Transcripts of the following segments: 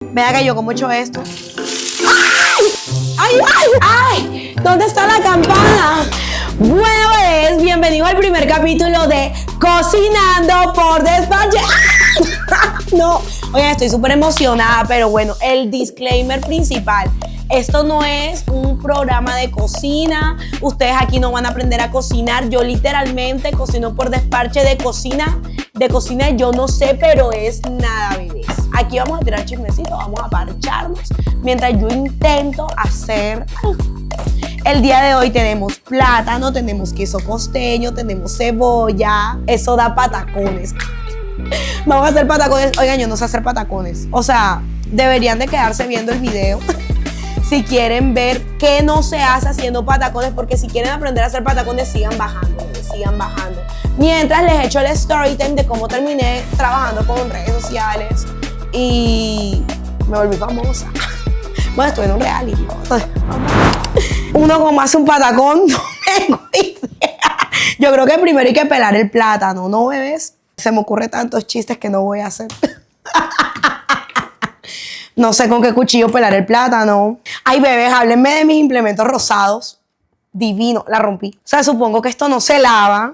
Vea que yo como he hecho esto. ¡Ay, ay, ay! ¿Dónde está la campana? Bueno, bienvenido al primer capítulo de Cocinando por Despacho. No, oigan, estoy súper emocionada, pero bueno, el disclaimer principal. Esto no es un programa de cocina. Ustedes aquí no van a aprender a cocinar. Yo literalmente cocino por despacho de cocina. De cocina yo no sé, pero es nada, bebés. Aquí vamos a tirar chismecito, vamos a parcharnos mientras yo intento hacer algo. El día de hoy tenemos plátano, tenemos queso costeño, tenemos cebolla. Eso da patacones. Vamos a hacer patacones. Oigan, yo no sé hacer patacones. O sea, deberían de quedarse viendo el video si quieren ver qué no se hace haciendo patacones, porque si quieren aprender a hacer patacones, sigan bajando. Mientras les echo el story time de cómo terminé trabajando con redes sociales y me volví famosa. Bueno, estuve en un reality. Uno como hace un patacón, no tengo idea. Yo creo que primero hay que pelar el plátano, ¿no, bebés? Se me ocurren tantos chistes que no voy a hacer. No sé con qué cuchillo pelar el plátano. Ay, bebés, háblenme de mis implementos rosados. Divino, la rompí. O sea, supongo que esto no se lava.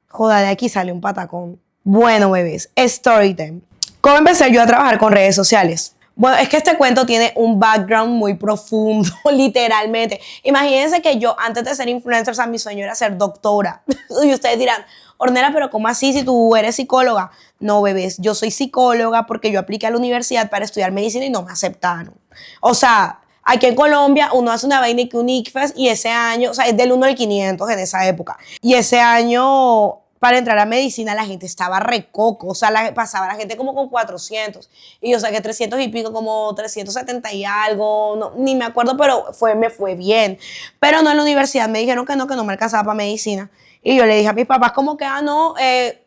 Joder, de aquí sale un patacón. Bueno, bebés, story time. ¿Cómo empecé yo a trabajar con redes sociales? Bueno, es que este cuento tiene un background muy profundo, literalmente. Imagínense que yo, antes de ser influencer, o sea, mi sueño era ser doctora. Y ustedes dirán, Ornella, pero ¿cómo así si tú eres psicóloga? No, bebés, yo soy psicóloga porque yo apliqué a la universidad para estudiar medicina y no me aceptaron. O sea, aquí en Colombia uno hace una vaina que un ICFES y ese año, o sea, es del 1 al 500 en esa época. Y ese año, para entrar a medicina, la gente estaba recoco. O sea, pasaba la gente como con 400. Y yo saqué 300 y pico, como 370 y algo. No, ni me acuerdo, pero me fue bien. Pero no, en la universidad me dijeron que no me alcanzaba para medicina. Y yo le dije a mis papás como que, no,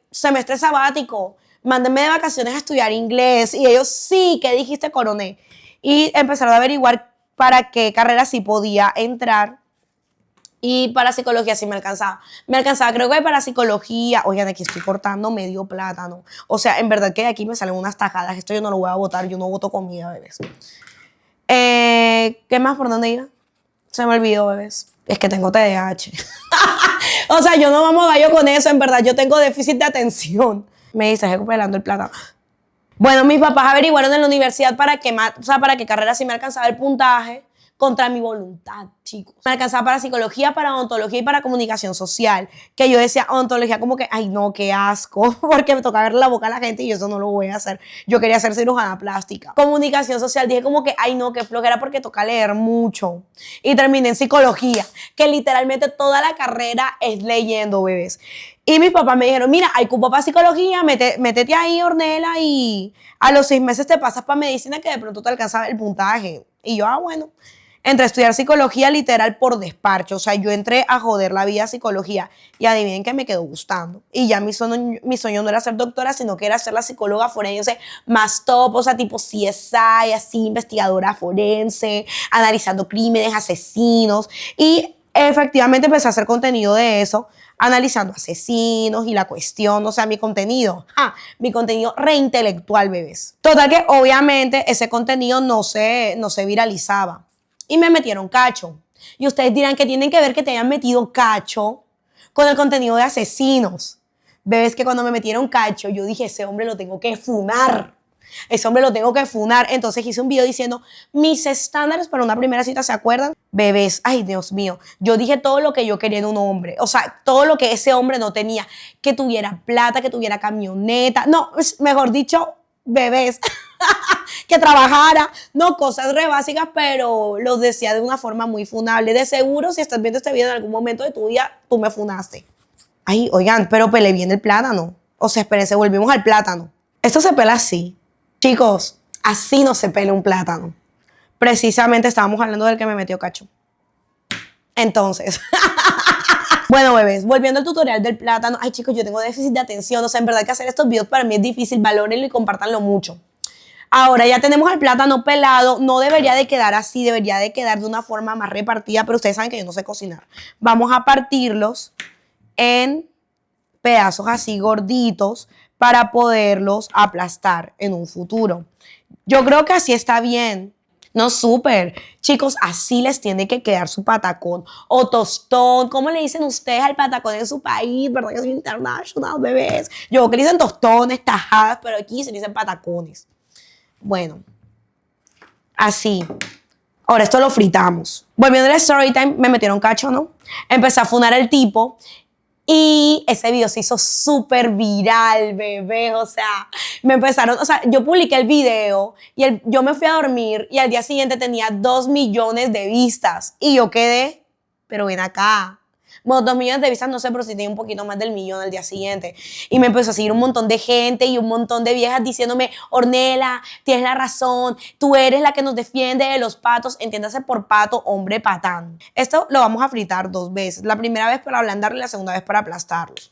semestre sabático. Mándenme de vacaciones a estudiar inglés. Y ellos, sí, ¿qué dijiste, coroné? Y empezaron a averiguar para qué carrera sí podía entrar. Y para psicología sí me alcanzaba. Me alcanzaba, creo que para psicología. Oigan, aquí estoy cortando medio plátano. O sea, en verdad que de aquí me salen unas tajadas. Esto yo no lo voy a botar. Yo no boto comida, bebés. ¿Qué más? ¿Por dónde iba? Se me olvidó, bebés. Es que tengo TDAH. O sea, yo no vamos gallo con eso. En verdad, yo tengo déficit de atención. Me distraje pelando el plátano. Bueno, mis papás averiguaron en la universidad para qué carrera sí me alcanzaba el puntaje. Contra mi voluntad, chicos. Me alcanzaba para psicología, para odontología y para comunicación social. Que yo decía odontología como que, ay no, qué asco, porque me toca ver la boca a la gente y eso no lo voy a hacer. Yo quería ser cirujana plástica. Comunicación social, dije como que, ay no, qué flojera porque toca leer mucho. Y terminé en psicología, que literalmente toda la carrera es leyendo, bebés. Y mis papás me dijeron, mira, hay cupo para psicología, métete ahí, Ornella, y a los 6 meses te pasas para medicina que de pronto te alcanza el puntaje. Y yo, bueno. Entré a estudiar psicología literal por despacho. O sea, yo entré a joder la vida psicología y adivinen que me quedó gustando. Y ya mi sueño no era ser doctora, sino que era ser la psicóloga forense más top, o sea, tipo CSI, así, investigadora forense, analizando crímenes, asesinos. Y efectivamente empecé a hacer contenido de eso, analizando asesinos y la cuestión, o sea, mi contenido reintelectual, bebés. Total que obviamente ese contenido no se viralizaba. Y me metieron cacho. Y ustedes dirán que tienen que ver que te hayan metido cacho con el contenido de asesinos. Ves que cuando me metieron cacho, yo dije, ese hombre lo tengo que funar. Ese hombre lo tengo que funar. Entonces hice un video diciendo, mis estándares para una primera cita, ¿se acuerdan? Bebés, ay Dios mío. Yo dije todo lo que yo quería en un hombre. O sea, todo lo que ese hombre no tenía. Que tuviera plata, que tuviera camioneta. No, mejor dicho, bebés. Que trabajara, no, cosas re básicas, pero los decía de una forma muy funable. De seguro, si estás viendo este video en algún momento de tu vida, tú me funaste. Ay, oigan, pero pelé bien el plátano. O sea, espérense, volvimos al plátano. Esto se pela así. Chicos, así no se pela un plátano. Precisamente estábamos hablando del que me metió cacho. Entonces... Bueno, bebés, volviendo al tutorial del plátano. Ay, chicos, yo tengo déficit de atención. O sea, en verdad que hacer estos videos para mí es difícil. Valórenlo y compártanlo mucho. Ahora ya tenemos el plátano pelado. No debería de quedar así, debería de quedar de una forma más repartida, pero ustedes saben que yo no sé cocinar. Vamos a partirlos en pedazos así gorditos para poderlos aplastar en un futuro. Yo creo que así está bien. No, súper. Chicos, así les tiene que quedar su patacón o tostón. ¿Cómo le dicen ustedes al patacón en su país? ¿Verdad que es international, bebés? Yo creo que le dicen tostones, tajadas, pero aquí se le dicen patacones. Bueno, así. Ahora esto lo fritamos. Volviendo al story time, me metieron cacho, ¿no? Empecé a funar al tipo. Y ese video se hizo súper viral, bebé, o sea, me empezaron, o sea, yo publiqué el video y yo me fui a dormir y al día siguiente tenía 2 millones de vistas y yo quedé, pero ven acá. Bueno, 2 millones de vistas, no sé, pero sí tenía un poquito más del millón al día siguiente. Y me empezó a seguir un montón de gente y un montón de viejas diciéndome, Ornella, tienes la razón, tú eres la que nos defiende de los patos, entiéndase por pato, hombre patán. Esto lo vamos a fritar 2 veces. La primera vez para ablandarlo y la segunda vez para aplastarlos.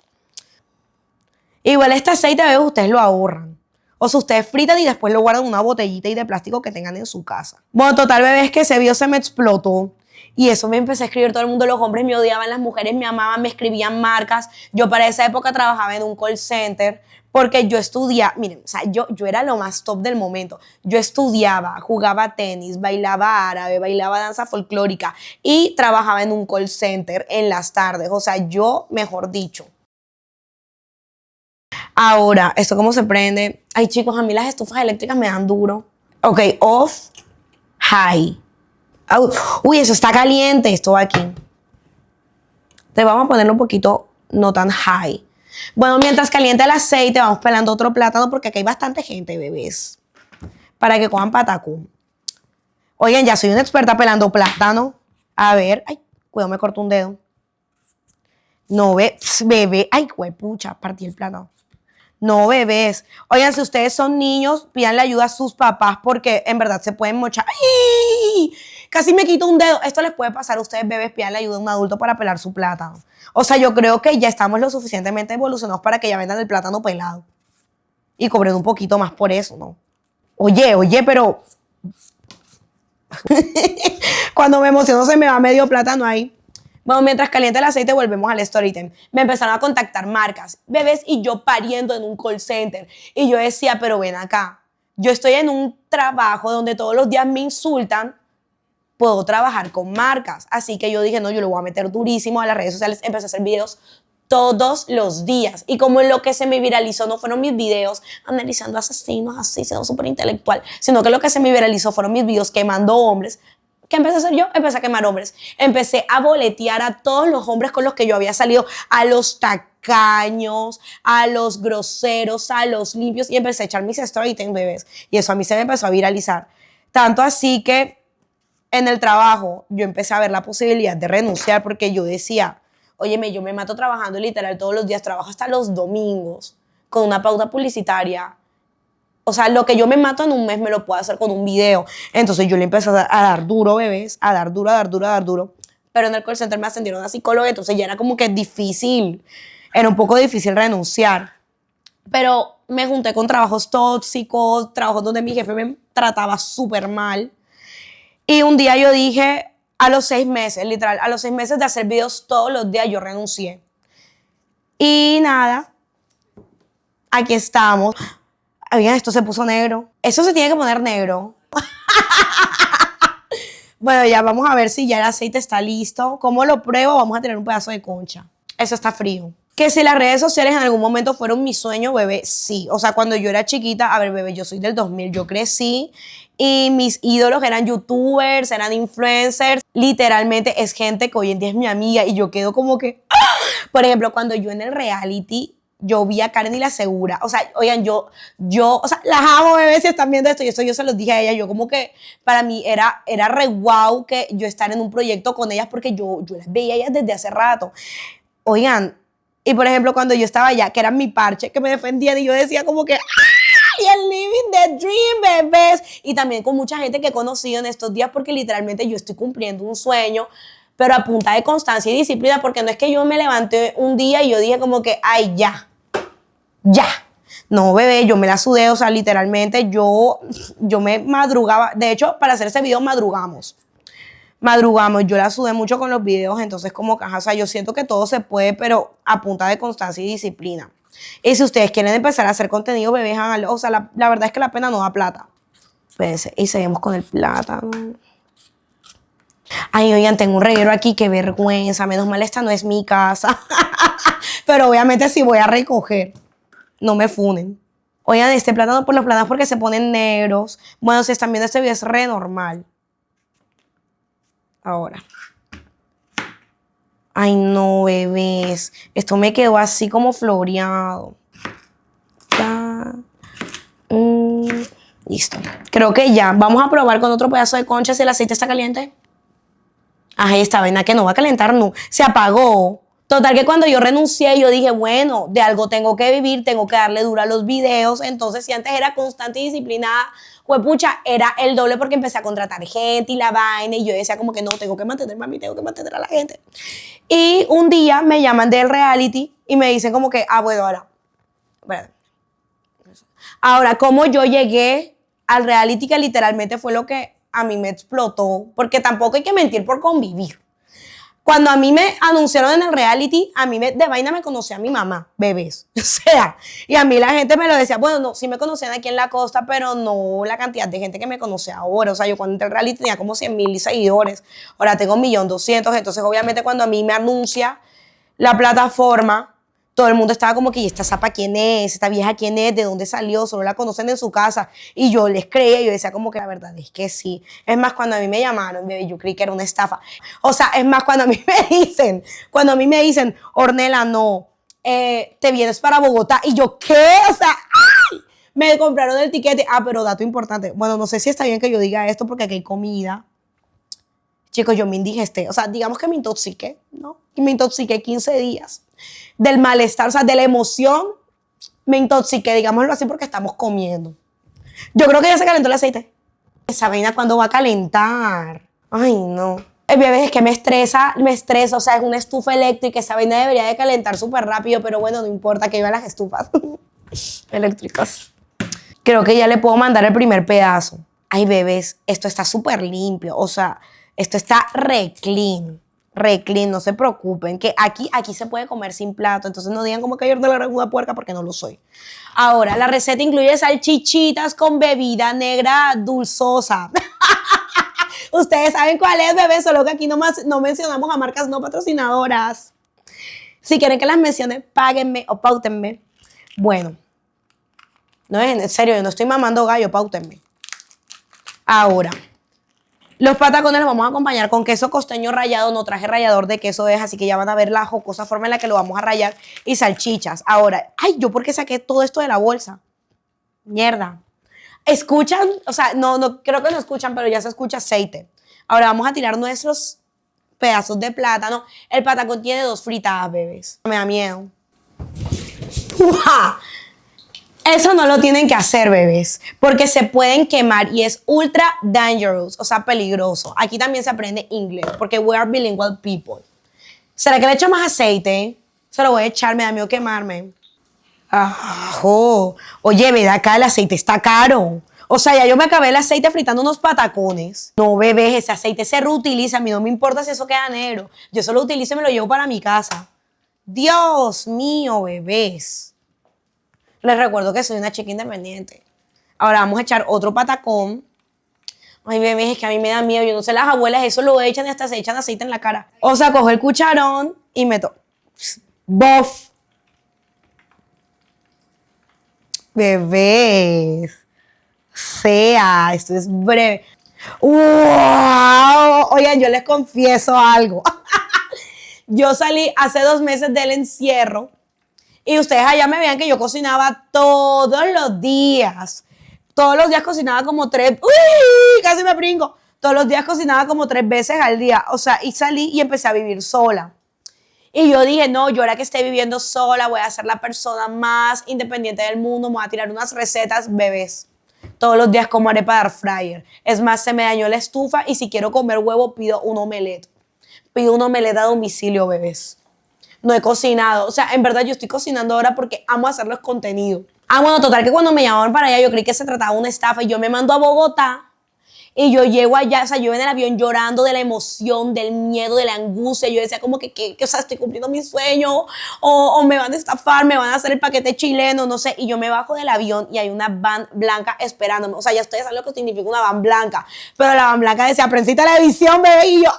Igual este aceite, bebés, ustedes lo ahorran. O sea, ustedes fritan y después lo guardan en una botellita y de plástico que tengan en su casa. Bueno, total, bebés, que ese video se me explotó. Y eso me empecé a escribir todo el mundo, los hombres me odiaban, las mujeres me amaban, me escribían marcas. Yo para esa época trabajaba en un call center porque yo estudiaba, miren, o sea, yo era lo más top del momento. Yo estudiaba, jugaba tenis, bailaba árabe, bailaba danza folclórica y trabajaba en un call center en las tardes. O sea, yo, mejor dicho. Ahora, ¿esto cómo se prende? Ay, chicos, a mí las estufas eléctricas me dan duro. Ok, off, high. Uy, eso está caliente, esto va aquí. Te vamos a ponerlo un poquito no tan high. Bueno, mientras calienta el aceite, vamos pelando otro plátano porque aquí hay bastante gente, bebés. Para que coman patacón. Oigan, ya soy una experta pelando plátano. A ver, ay, cuidado, me corto un dedo. No, bebé. Ay, pucha, partí el plátano. No, bebés. Oigan, si ustedes son niños, pídanle ayuda a sus papás porque en verdad se pueden mochar. ¡Ay! Casi me quito un dedo. Esto les puede pasar a ustedes, bebés, pídanle ayuda a un adulto para pelar su plátano. O sea, yo creo que ya estamos lo suficientemente evolucionados para que ya vendan el plátano pelado. Y cobren un poquito más por eso, ¿no? Oye, pero... Cuando me emociono se me va medio plátano ahí. Bueno, mientras calienta el aceite, volvemos al story time. Me empezaron a contactar marcas, bebés, y yo pariendo en un call center. Y yo decía, pero ven acá, yo estoy en un trabajo donde todos los días me insultan, puedo trabajar con marcas. Así que yo dije, no, yo lo voy a meter durísimo a las redes sociales. Empecé a hacer videos todos los días. Y como lo que se me viralizó no fueron mis videos analizando asesinos así, siendo súper intelectual, sino que lo que se me viralizó fueron mis videos quemando hombres. ¿Qué empecé a hacer yo? Empecé a quemar hombres. Empecé a boletear a todos los hombres con los que yo había salido, a los tacaños, a los groseros, a los limpios, y empecé a echar mis story time, bebés. Y eso a mí se me empezó a viralizar. Tanto así que en el trabajo yo empecé a ver la posibilidad de renunciar porque yo decía, óyeme, yo me mato trabajando literal todos los días, trabajo hasta los domingos con una pauta publicitaria. O sea, lo que yo me mato en un mes me lo puedo hacer con un video. Entonces yo le empecé a dar duro, bebés, a dar duro. Pero en el call center me ascendieron a psicóloga, entonces ya era como que difícil, era un poco difícil renunciar. Pero me junté con trabajos tóxicos, trabajos donde mi jefe me trataba súper mal. Y un día yo dije, a los 6 meses, literal, a los 6 meses de hacer videos todos los días, yo renuncié. Y nada, aquí estamos. Oigan, esto se puso negro. Eso se tiene que poner negro. Bueno, ya vamos a ver si ya el aceite está listo. ¿Cómo lo pruebo? Vamos a tener un pedazo de concha. Eso está frío. Que si las redes sociales en algún momento fueron mi sueño, bebé, sí. O sea, cuando yo era chiquita, a ver, bebé, yo soy del 2000, yo crecí y mis ídolos eran youtubers, eran influencers. Literalmente es gente que hoy en día es mi amiga y yo quedo como que... ¡ah! Por ejemplo, cuando yo en el reality... yo vi a Karen y la Segura. O sea, oigan, yo, o sea, las amo, bebés, si están viendo esto. Y eso yo se los dije a ella. Yo como que para mí era re guau que yo estar en un proyecto con ellas porque yo las veía a ellas desde hace rato. Oigan, y por ejemplo, cuando yo estaba allá, que eran mi parche, que me defendían y yo decía como que ¡ay, el living the dream, bebés! Y también con mucha gente que he conocido en estos días porque literalmente yo estoy cumpliendo un sueño, pero a punta de constancia y disciplina, porque no es que yo me levanté un día y yo dije como que, ay, ya. No, bebé, yo me la sudé, o sea, literalmente yo me madrugaba. De hecho, para hacer ese video madrugamos, yo la sudé mucho con los videos, entonces como que, o sea, yo siento que todo se puede, pero a punta de constancia y disciplina. Y si ustedes quieren empezar a hacer contenido, bebés, háganlo. O sea, la verdad es que la pena no da plata. Espérense, y seguimos con el plátano. Ay, oigan, tengo un reguero aquí, qué vergüenza. Menos mal esta no es mi casa. Pero obviamente sí voy a recoger. No me funen. Oigan, este plátano por los plátanos porque se ponen negros. Bueno, si están viendo este video es re normal. Ahora. Ay, no, bebés. Esto me quedó así como floreado. Listo. Creo que ya. Vamos a probar con otro pedazo de concha si el aceite está caliente. Ay, esta vaina que no va a calentar, no. Se apagó. Total que cuando yo renuncié, yo dije, bueno, de algo tengo que vivir, tengo que darle duro a los videos. Entonces, si antes era constante y disciplinada, pues pucha, era el doble porque empecé a contratar gente y la vaina. Y yo decía como que no, tengo que mantenerme a mí, tengo que mantener a la gente. Y un día me llaman del reality y me dicen como que, bueno, ahora, espérate. Ahora, ¿cómo yo llegué al reality que literalmente fue lo que a mí me explotó? Porque tampoco hay que mentir por convivir. Cuando a mí me anunciaron en el reality, a mí de vaina me conocía mi mamá, bebés. O sea, y a mí la gente me lo decía, bueno, no, sí me conocían aquí en la costa, pero no la cantidad de gente que me conoce ahora. O sea, yo cuando entré al reality tenía como 100,000 seguidores. Ahora tengo 1.200.000. Entonces, obviamente, cuando a mí me anuncia la plataforma, todo el mundo estaba como que, ¿y esta zapa quién es? ¿Esta vieja quién es? ¿De dónde salió? Solo la conocen en su casa. Y yo les creía, yo decía como que la verdad es que sí. Es más, cuando a mí me llamaron, yo creí que era una estafa. O sea, es más, cuando a mí me dicen, Ornella, no, te vienes para Bogotá. Y yo, ¿qué? O sea, ¡ay! Me compraron el tiquete. Pero dato importante. Bueno, no sé si está bien que yo diga esto porque aquí hay comida. Chicos, yo me indigesté. O sea, digamos que me intoxiqué, ¿no? Y me intoxiqué 15 días. Del malestar, o sea, de la emoción, me intoxiqué, digámoslo así, porque estamos comiendo. Yo creo que ya se calentó el aceite. Esa vaina, ¿cuándo va a calentar? Ay, no. El bebé es que me estresa, o sea, es una estufa eléctrica, esa vaina debería de calentar súper rápido, pero bueno, no importa, que vivan las estufas eléctricas. Creo que ya le puedo mandar el primer pedazo. Ay, bebés, esto está súper limpio, o sea, esto está re clean, no se preocupen, que aquí se puede comer sin plato, entonces no digan como que yo no le una puerca porque no lo soy. Ahora, la receta incluye salchichitas con bebida negra dulzosa. Ustedes saben cuál es, bebé, solo que aquí no mencionamos a marcas no patrocinadoras. Si quieren que las mencione, páguenme o páutenme. Bueno, no es en serio, yo no estoy mamando gallo, páutenme. Ahora, los patacones los vamos a acompañar con queso costeño rallado. No traje rallador de queso, así que ya van a ver la jocosa forma en la que lo vamos a rallar. Y salchichas. Ahora, ay, ¿yo por qué saqué todo esto de la bolsa? Mierda. ¿Escuchan? O sea, no, creo que no escuchan, pero ya se escucha aceite. Ahora vamos a tirar nuestros pedazos de plátano. El patacón tiene 2 fritadas, bebés. Me da miedo. ¡Uja! Eso no lo tienen que hacer, bebés, porque se pueden quemar y es ultra dangerous, o sea, peligroso. Aquí también se aprende inglés, porque we are bilingual people. ¿Será que le echo más aceite? Se lo voy a echar, me da miedo quemarme. Oye, ve de acá, el aceite está caro. O sea, ya yo me acabé el aceite fritando unos patacones. No, bebés, ese aceite se reutiliza. A mí no me importa si eso queda negro. Yo solo utilizo y me lo llevo para mi casa. Dios mío, bebés. Les recuerdo que soy una chica independiente. Ahora vamos a echar otro patacón. Ay, bebés, es que a mí me da miedo. Yo no sé, las abuelas eso lo echan y hasta se echan aceite en la cara. O sea, cojo el cucharón y meto. ¡Bof! Bebés. Sea, esto es breve. ¡Wow! Oigan, yo les confieso algo. Yo salí hace 2 meses del encierro. Y ustedes allá me veían que yo cocinaba todos los días. Todos los días cocinaba como 3... ¡Uy! Casi me brinco. Todos los días cocinaba como 3 veces al día. O sea, y salí y empecé a vivir sola. Y yo dije, no, yo ahora que esté viviendo sola voy a ser la persona más independiente del mundo. Me voy a tirar unas recetas, bebés. Todos los días como arepa de air fryer. Es más, se me dañó la estufa y si quiero comer huevo pido un omelette. Pido un omelette a domicilio, bebés. No he cocinado. O sea, en verdad yo estoy cocinando ahora porque amo hacer los contenidos. Bueno, total que cuando me llamaron para allá yo creí que se trataba de una estafa y yo me mando a Bogotá Y yo llego allá, o sea, yo en el avión llorando de la emoción, del miedo, de la angustia. Yo decía como que o sea, estoy cumpliendo mi sueño, o me van a estafar, me van a hacer el paquete chileno, no sé. Y yo me bajo del avión y hay una van blanca esperándome. O sea, ya ustedes saben lo que significa una van blanca. Pero la van blanca decía, prensa televisión, bebé, y yo...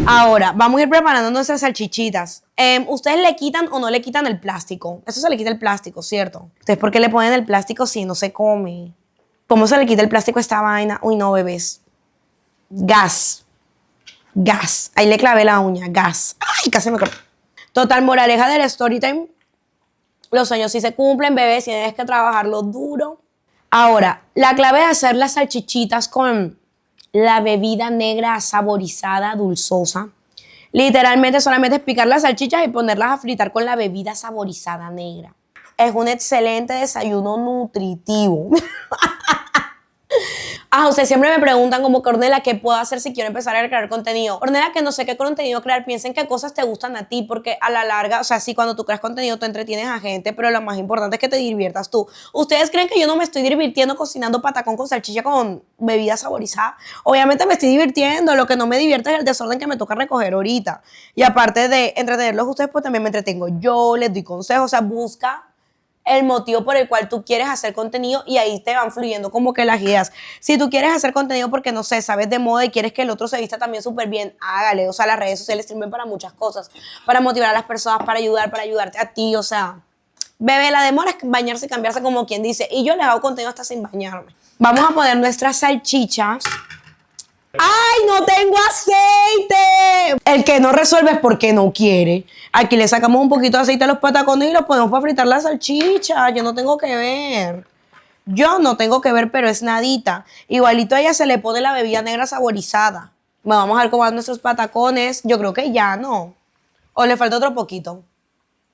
Ahora, vamos a ir preparando nuestras salchichitas. ¿Ustedes le quitan o no le quitan el plástico? Eso se le quita el plástico, ¿cierto? ¿Ustedes por qué le ponen el plástico si no se come? ¿Cómo se le quita el plástico a esta vaina? Uy, no, bebés. Gas. Gas. Ahí le clavé la uña. Gas. Ay, casi me corté. Total, moraleja del story time. Los sueños sí se cumplen, bebés. Tienes que trabajarlo duro. Ahora, la clave de hacer las salchichitas con la bebida negra saborizada, dulzosa. Literalmente solamente es picar las salchichas y ponerlas a fritar con la bebida saborizada negra. Es un excelente desayuno nutritivo. Ustedes siempre me preguntan como que, Ornella, ¿qué puedo hacer si quiero empezar a crear contenido? Ornella, que no sé qué contenido crear, piensen qué cosas te gustan a ti, porque a la larga, o sea, sí, cuando tú creas contenido, tú entretienes a gente, pero lo más importante es que te diviertas tú. ¿Ustedes creen que yo no me estoy divirtiendo cocinando patacón con salchicha con bebida saborizada? Obviamente me estoy divirtiendo, lo que no me divierte es el desorden que me toca recoger ahorita. Y aparte de entretenerlos ustedes, pues también me entretengo yo, les doy consejos, o sea, busca el motivo por el cual tú quieres hacer contenido y ahí te van fluyendo como que las ideas. Si tú quieres hacer contenido porque, no sé, sabes de moda y quieres que el otro se vista también súper bien, hágale. O sea, las redes sociales sirven para muchas cosas. Para motivar a las personas, para ayudarte a ti. O sea, bebé, la demora es bañarse y cambiarse como quien dice. Y yo les hago contenido hasta sin bañarme. Vamos a poner nuestras salchichas. ¡Ay, no tengo aceite! El que no resuelve es porque no quiere. Aquí le sacamos un poquito de aceite a los patacones y los ponemos para fritar la salchicha. Yo no tengo que ver. Yo no tengo que ver, pero es nadita. Igualito a ella se le pone la bebida negra saborizada. Vamos a ver cómo van nuestros patacones. Yo creo que ya, ¿no? ¿O le falta otro poquito?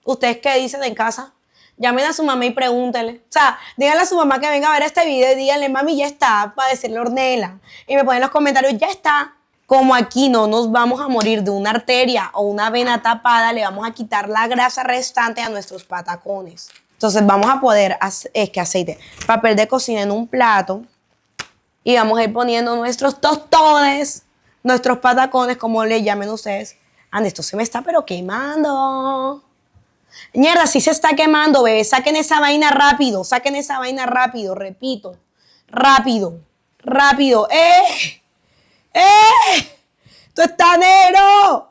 ¿Ustedes qué dicen en casa? Llamen a su mamá y pregúntenle. O sea, díganle a su mamá que venga a ver este video y díganle, mami, ya está, para decirle Ornella. Y me ponen en los comentarios, ya está. Como aquí no nos vamos a morir de una arteria o una vena tapada, le vamos a quitar la grasa restante a nuestros patacones. Entonces vamos a poder, aceite, papel de cocina en un plato y vamos a ir poniendo nuestros tostones, nuestros patacones, como le llamen ustedes. Esto se me está pero quemando. Mierda, si se está quemando, bebé. Saquen esa vaina rápido, repito. Rápido. ¡Esto está negro!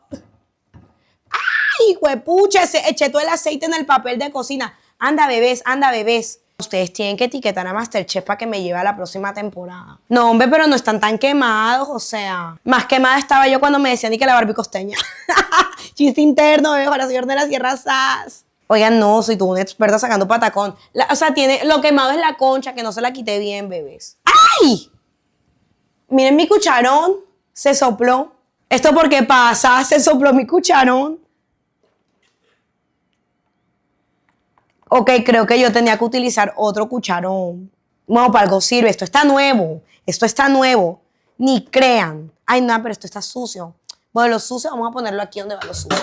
¡Ay, huepucha! Eché todo el aceite en el papel de cocina. Anda, bebés. Ustedes tienen que etiquetar a MasterChef para que me lleve a la próxima temporada. No, hombre, pero no están tan quemados, o sea. Más quemada estaba yo cuando me decían ni que la Barbie costeña. Chiste interno, bebé, para señor de la Sierra Sass. Oigan, no, soy tú una experta sacando patacón. O sea, lo quemado es la concha, que no se la quité bien, bebés. ¡Ay! Miren mi cucharón. Se sopló. ¿Esto por qué pasa? Se sopló mi cucharón. Ok, creo que yo tenía que utilizar otro cucharón. Bueno, para algo sirve. Esto está nuevo. Ni crean. Ay, no, pero esto está sucio. Bueno, lo sucio vamos a ponerlo aquí donde va lo sucio.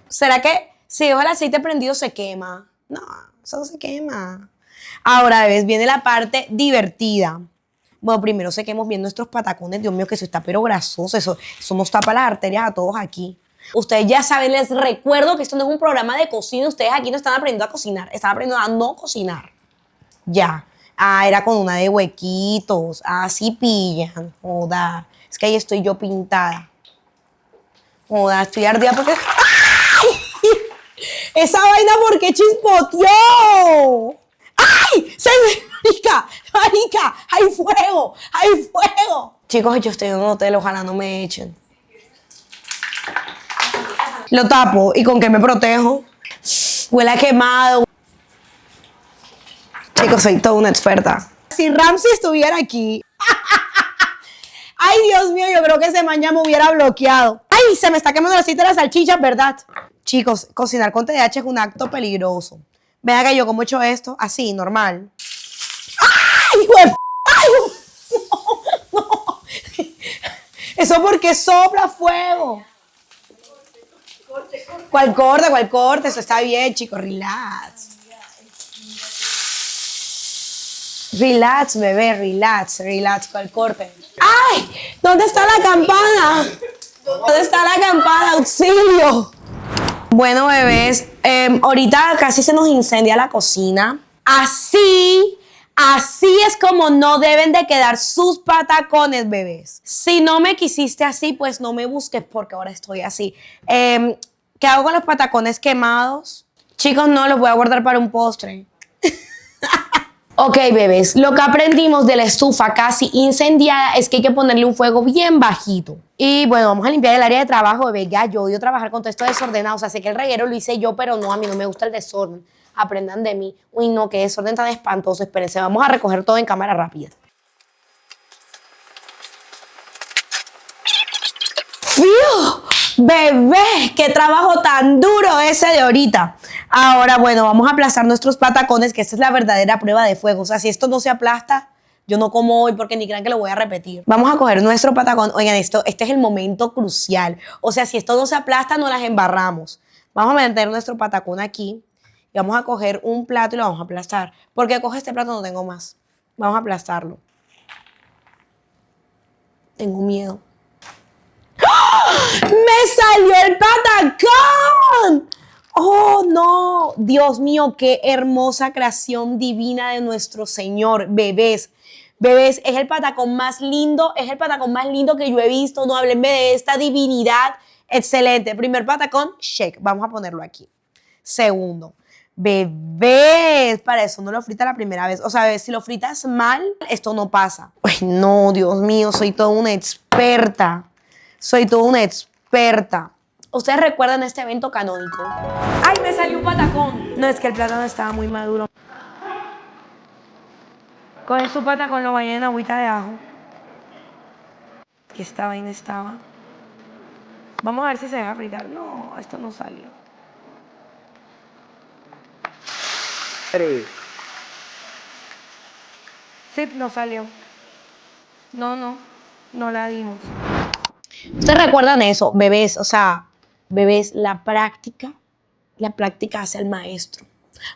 ¿Será que si dejo el aceite prendido se quema? No, eso no se quema. Ahora, bebés, viene la parte divertida. Bueno, primero sequemos bien nuestros patacones. Dios mío, que eso está pero grasoso. Eso nos tapa las arterias a todos aquí. Ustedes ya saben, les recuerdo que esto no es un programa de cocina. Ustedes aquí no están aprendiendo a cocinar. Están aprendiendo a no cocinar. Ya. Era con una de huequitos. Sí pillan. Joda. Es que ahí estoy yo pintada. Joda, estoy ardida porque... ¡Ay! ¡Esa vaina porque chispoteó! ¡Ay! ¡Se me... ¡Marica! ¡Hay fuego! Chicos, yo estoy en un hotel, ojalá no me echen. Lo tapo. ¿Y con qué me protejo? Huele a quemado. Chicos, soy toda una experta. Si Ramsey estuviera aquí... Ay, Dios mío, yo creo que ese mañana me hubiera bloqueado. Ay, se me está quemando el aceite de la salchicha, ¿verdad? Chicos, cocinar con TDAH es un acto peligroso. Vean que yo como he hecho esto, así, normal. ¡Ay, güey! ¡Ay! No. Eso porque sopla fuego. ¿Cuál corte? Eso está bien, chicos, relax. Relax, bebé, relax, relax para el corte. ¡Ay! ¿Dónde está la campana? ¿Dónde está la campana? ¡Auxilio! Bueno, bebés, ahorita casi se nos incendia la cocina. Así es como no deben de quedar sus patacones, bebés. Si no me quisiste así, pues no me busques porque ahora estoy así. ¿Qué hago con los patacones quemados? Chicos, no, los voy a guardar para un postre. Ok, bebés, lo que aprendimos de la estufa casi incendiada es que hay que ponerle un fuego bien bajito. Y bueno, vamos a limpiar el área de trabajo, bebé. Ya, yo odio trabajar con todo esto desordenado. O sea, sé que el reguero lo hice yo, pero no, a mí no me gusta el desorden. Aprendan de mí. Uy, no, qué desorden tan espantoso. Espérense, vamos a recoger todo en cámara rápida. ¡Fiu! Bebé, qué trabajo tan duro ese de ahorita. Ahora, bueno, vamos a aplastar nuestros patacones, que esta es la verdadera prueba de fuego. O sea, si esto no se aplasta, yo no como hoy porque ni crean que lo voy a repetir. Vamos a coger nuestro patacón. Oigan, este es el momento crucial. O sea, si esto no se aplasta, no las embarramos. Vamos a meter nuestro patacón aquí y vamos a coger un plato y lo vamos a aplastar. Porque coge este plato, no tengo más. Vamos a aplastarlo. Tengo miedo. ¡Me salió el patacón! ¡Oh, no! Dios mío, qué hermosa creación divina de nuestro Señor. Bebés, bebés, es el patacón más lindo, que yo he visto. No háblenme de esta divinidad. Excelente. Primer patacón, shake. Vamos a ponerlo aquí. Segundo, bebés, para eso no lo frita la primera vez. O sea, bebés, si lo fritas mal, esto no pasa. Ay, no, Dios mío, soy toda una experta. Soy toda una experta. ¿Ustedes recuerdan este evento canónico? ¡Ay, me salió un patacón! No, es que el plátano estaba muy maduro. Coge su patacón, lo baña en agüita de ajo. Que esta vaina estaba. Vamos a ver si se va a fritar. No, esto no salió. 3. Sí, no salió. No la dimos. ¿Ustedes recuerdan eso? Bebés, o sea, bebés, la práctica hace al maestro.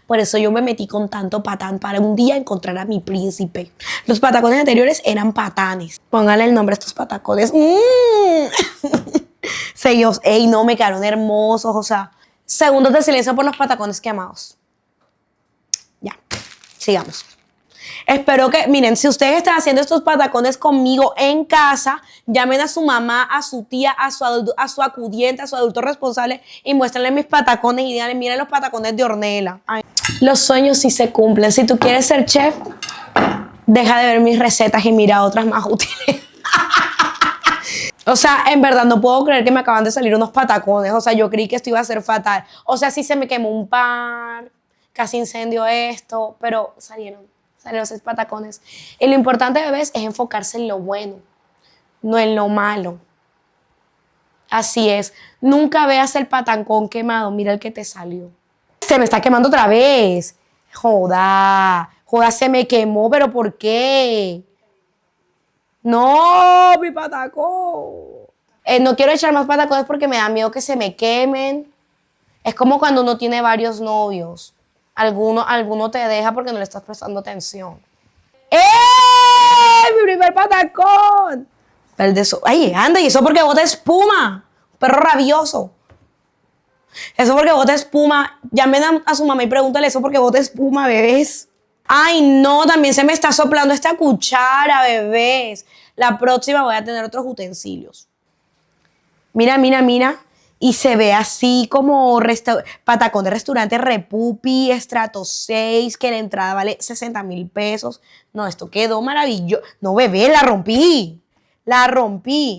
Por eso yo me metí con tanto patán para un día encontrar a mi príncipe. Los patacones anteriores eran patanes. Pónganle el nombre a estos patacones. Sellos, ey, no, me quedaron hermosos, o sea. Segundos de silencio por los patacones quemados. Ya, sigamos. Espero que, miren, si ustedes están haciendo estos patacones conmigo en casa, llamen a su mamá, a su tía, a su acudiente, a su adulto responsable y muéstrenle mis patacones y díganle, miren los patacones de Ornella. Ay. Los sueños sí se cumplen. Si tú quieres ser chef, deja de ver mis recetas y mira otras más útiles. O sea, en verdad no puedo creer que me acaban de salir unos patacones. O sea, yo creí que esto iba a ser fatal. O sea, sí se me quemó un par, casi incendio esto, pero salieron 6 patacones. Y lo importante, bebés, es enfocarse en lo bueno, no en lo malo. Así es. Nunca veas el patacón quemado. Mira el que te salió. Se me está quemando otra vez. Joda, se me quemó, pero ¿por qué? No, mi patacón. No quiero echar más patacones porque me da miedo que se me quemen. Es como cuando uno tiene varios novios. Alguno te deja porque no le estás prestando atención. ¡Mi primer patacón! Ay, anda, y eso porque bota espuma. Perro rabioso. Eso porque bota espuma. Llamen a su mamá y pregúntale eso porque bota espuma, bebés. Ay, no, también se me está soplando esta cuchara, bebés. La próxima voy a tener otros utensilios. Mira. Y se ve así como patacón de restaurante Repupi, estrato 6, que la entrada vale 60,000 pesos. No, esto quedó maravilloso. No, bebé, la rompí.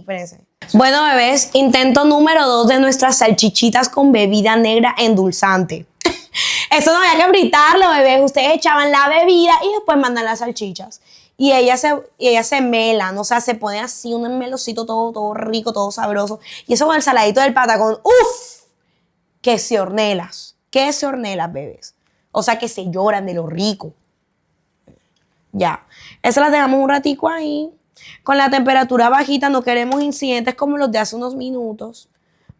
Espérense. Bueno, bebés, intento número 2 de nuestras salchichitas con bebida negra endulzante. Eso no había que fritarlo, bebés. Ustedes echaban la bebida y después mandan las salchichas. Y ellas se melan, o sea, se pone así un melocito todo rico, todo sabroso. Y eso con el saladito del patacón, ¡uf! Que se hornelas, bebés. O sea, que se lloran de lo rico. Ya, esas las dejamos un ratico ahí. Con la temperatura bajita, no queremos incidentes como los de hace unos minutos.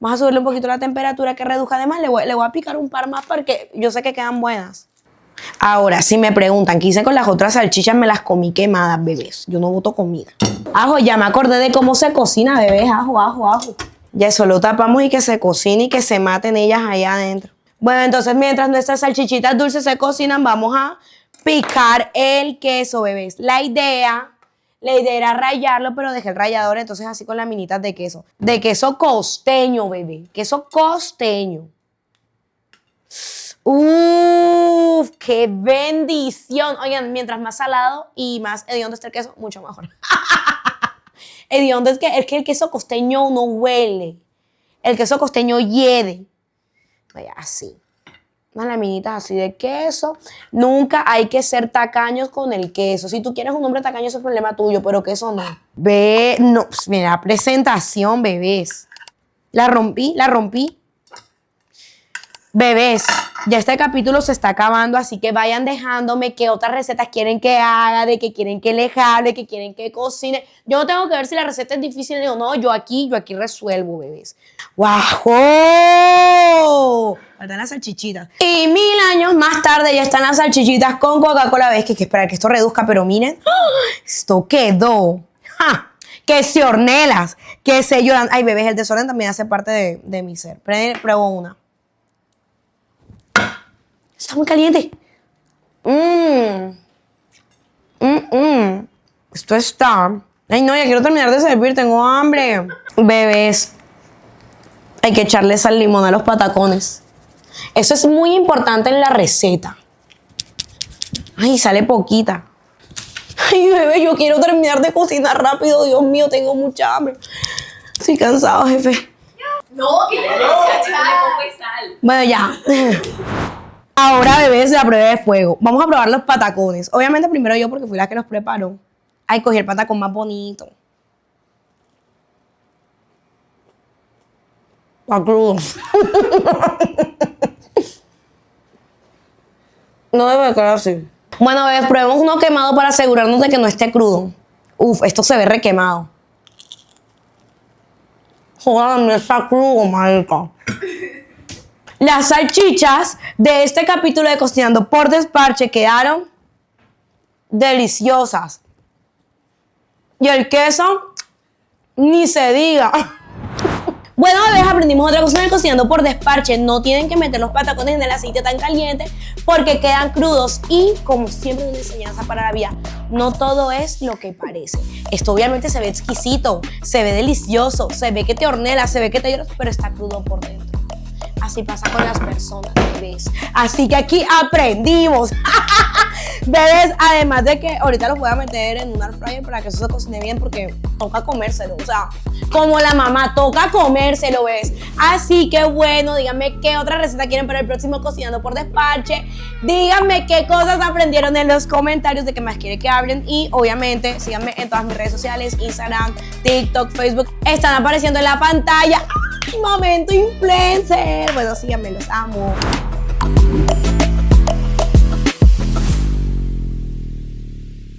Vamos a subirle un poquito la temperatura que reduzca. Además, le voy a picar un par más porque yo sé que quedan buenas. Ahora, si me preguntan qué hice con las otras salchichas, me las comí quemadas, bebés. Yo no boto comida. Ajo, ya me acordé de cómo se cocina, bebés. Ajo, ajo, ajo. Ya eso lo tapamos y que se cocine y que se maten ellas allá adentro. Bueno, entonces mientras nuestras salchichitas dulces se cocinan, vamos a picar el queso, bebés. La idea era rallarlo, pero dejé el rallador, entonces así con las minitas de queso. De queso costeño, bebé. Queso costeño. ¡Uf! ¡Qué bendición! Oigan, mientras más salado y más hediondo esté el queso, mucho mejor. Hediondo es que el queso costeño no huele. El queso costeño hiede. Vaya, así. Unas laminitas así de queso. Nunca hay que ser tacaños con el queso. Si tú quieres un hombre tacaño, eso es problema tuyo, pero queso no. Ve, no, pues mira, presentación, bebés. La rompí. Bebés, ya este capítulo se está acabando, así que vayan dejándome qué otras recetas quieren que haga, de qué quieren que les hable, que quieren que cocine. Yo no tengo que ver si la receta es difícil o no, yo aquí resuelvo, bebés. ¡Guau! Faltan las salchichitas. Y 1000 años más tarde ya están las salchichitas con Coca-Cola. Ves que hay que esperar que esto reduzca, pero miren, esto quedó. ¡Ja! Que se hornelas, que se lloran. Ay, bebés, el desorden también hace parte de mi ser. Pruebo una. Está muy caliente. Esto está. Ay, no, ya quiero terminar de servir, tengo hambre. Bebés, hay que echarle sal limón a los patacones. Eso es muy importante en la receta. Ay, sale poquita. Ay, bebé, yo quiero terminar de cocinar rápido. Dios mío, tengo mucha hambre. Estoy cansado, jefe. No, que le pongo sal. Bueno, ya. Ahora, bebés, la prueba de fuego. Vamos a probar los patacones. Obviamente primero yo, porque fui la que los preparó. Ay, cogí el patacón más bonito. Está crudo. No debe quedar así. Bueno, bebés, probemos uno quemado para asegurarnos de que no esté crudo. Uf, esto se ve requemado. Joder, está crudo, marica. Las salchichas de este capítulo de Cocinando por Desparche quedaron deliciosas. Y el queso, ni se diga. Bueno, bebés, aprendimos otra cosa en el Cocinando por Desparche. No tienen que meter los patacones en el aceite tan caliente porque quedan crudos. Y, como siempre, una enseñanza para la vida, no todo es lo que parece. Esto obviamente se ve exquisito, se ve delicioso, se ve que te hornelas, se ve que te lloras, pero está crudo por dentro. Así pasa con las personas, bebés. Así que aquí aprendimos. Bebés, además de que ahorita los voy a meter en un air fryer para que eso se cocine bien, porque toca comérselo. O sea, como la mamá, toca comérselo, ¿ves? Así que bueno, díganme qué otra receta quieren para el próximo Cocinando por Desparche. Díganme qué cosas aprendieron en los comentarios, de qué más quieren que hablen. Y obviamente síganme en todas mis redes sociales: Instagram, TikTok, Facebook. Están apareciendo en la pantalla. ¡Ay, momento influencer! Bueno, síganme, los amo.